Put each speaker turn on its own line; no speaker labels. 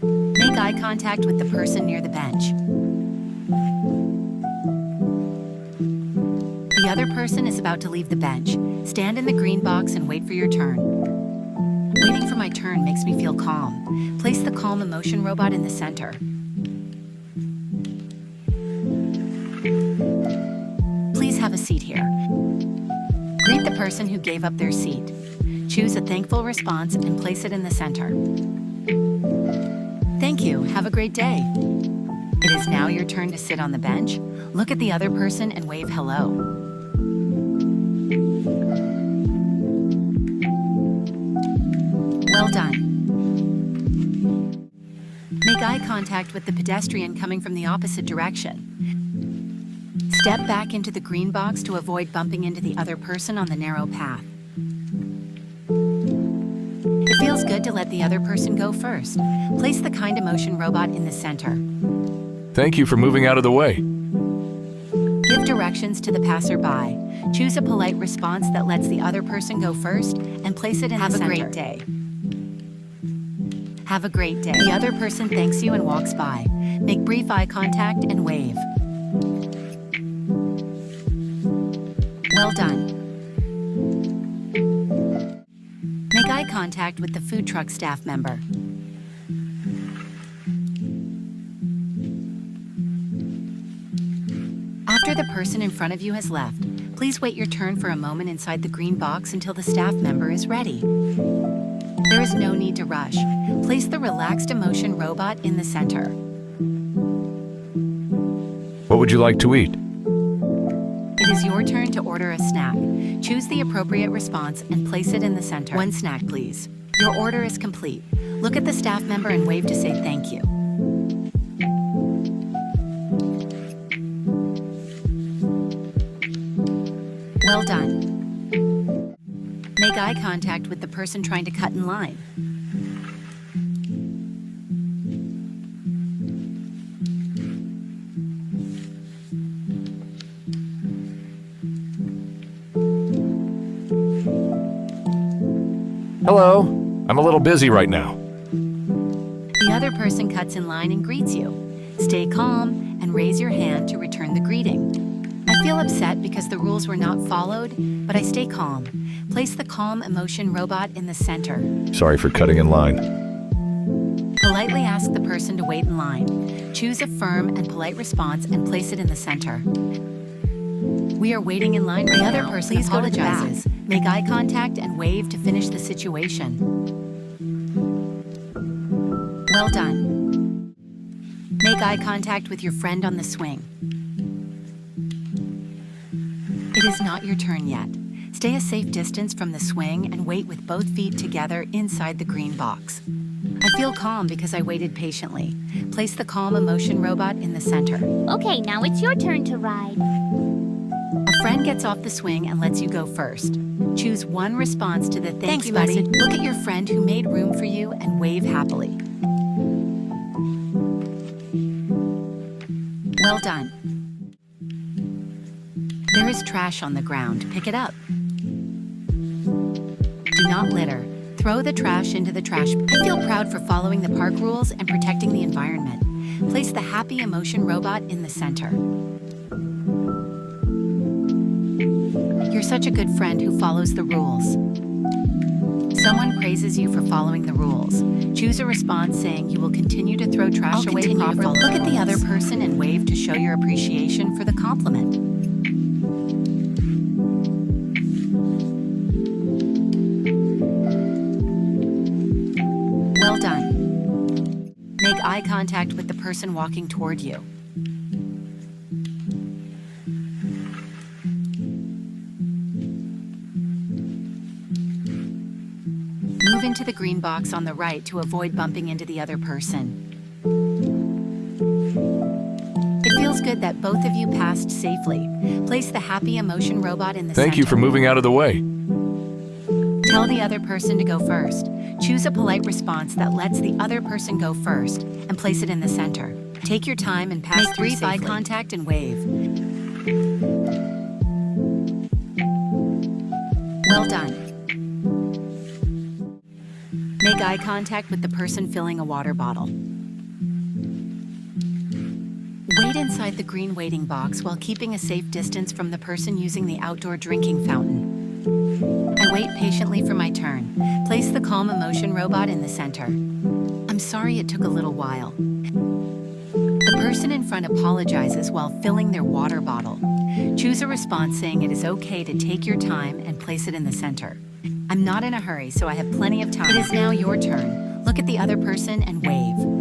Make eye contact with the person near the bench. The other person is about to leave the bench. Stand in the green box and wait for your turn. Waiting for my turn makes me feel calm. Place the calm emotion robot in the center. Please have a seat here. Greet the person who gave up their seat. Choose a thankful response and place it in the center. Thank you. Have a great day. It is now your turn to sit on the bench. Look at the other person and wave hello. Well done. Make eye contact with the pedestrian coming from the opposite direction. Step back into the green box to avoid bumping into the other person on the narrow path. It feels good to let the other person go first. Place the kind emotion robot in the center.
Thank you for moving out of the way.
Give directions to the passerby. Choose a polite response that lets the other person go first and place it in the center. Have a great day. Have a great day. The other person thanks you and walks by. Make brief eye contact and wave. Well done. Make eye contact with the food truck staff member. After the person in front of you has left, please wait your turn for a moment inside the green box until the staff member is ready. There is no need to rush. Place the relaxed emotion robot in the center.
What would you like to eat?
It is your turn to order a snack. Choose the appropriate response and place it in the center. One snack, please. Your order is complete. Look at the staff member and wave to say thank you. Well done. Make eye contact with the person trying to cut in line.
Hello. I'm a little busy right now.
The other person cuts in line and greets you. Stay calm and raise your hand to return the greeting. I feel upset because the rules were not followed, but I stay calm. Place the calm emotion robot in the center.
Sorry for cutting in line.
Politely ask the person to wait in line. Choose a firm and polite response and place it in the center. We are waiting in line right now. The other person apologizes. Make eye contact and wave to finish the situation. Well done. Make eye contact with your friend on the swing. It is not your turn yet. Stay a safe distance from the swing and wait with both feet together inside the green box. I feel calm because I waited patiently. Place the calm emotion robot in the center.
Okay, now it's your turn to ride.
A friend gets off the swing and lets you go first. Choose one response to the thank you message. Look at your friend who made room for you and wave happily. Well done. There is trash on the ground. Pick it up. Do not litter. Throw the trash into the trash. I feel proud for following the park rules and protecting the environment. Place the happy emotion robot in the center. You're such a good friend who follows the rules. Someone praises you for following the rules. Choose a response saying you will continue to throw trash away properly. Look at the other person and wave to show your appreciation for the compliment. Well done. Make eye contact with the person walking toward you. Move into the green box on the right to avoid bumping into the other person. It feels good that both of you passed safely. Place the happy emotion robot in the center.
Thank you for moving out of the way.
Tell the other person to go first. Choose a polite response that lets the other person go first and place it in the center. Take your time and pass through safely. Make brief eye contact and wave. Well done. Make eye contact with the person filling a water bottle. Wait inside the green waiting box while keeping a safe distance from the person using the outdoor drinking fountain. I wait patiently for my turn. Place the calm emotion robot in the center. I'm sorry it took a little while. The person in front apologizes while filling their water bottle. Choose a response saying it is okay to take your time and place it in the center. I'm not in a hurry, so I have plenty of time. It is now your turn. Look at the other person and wave.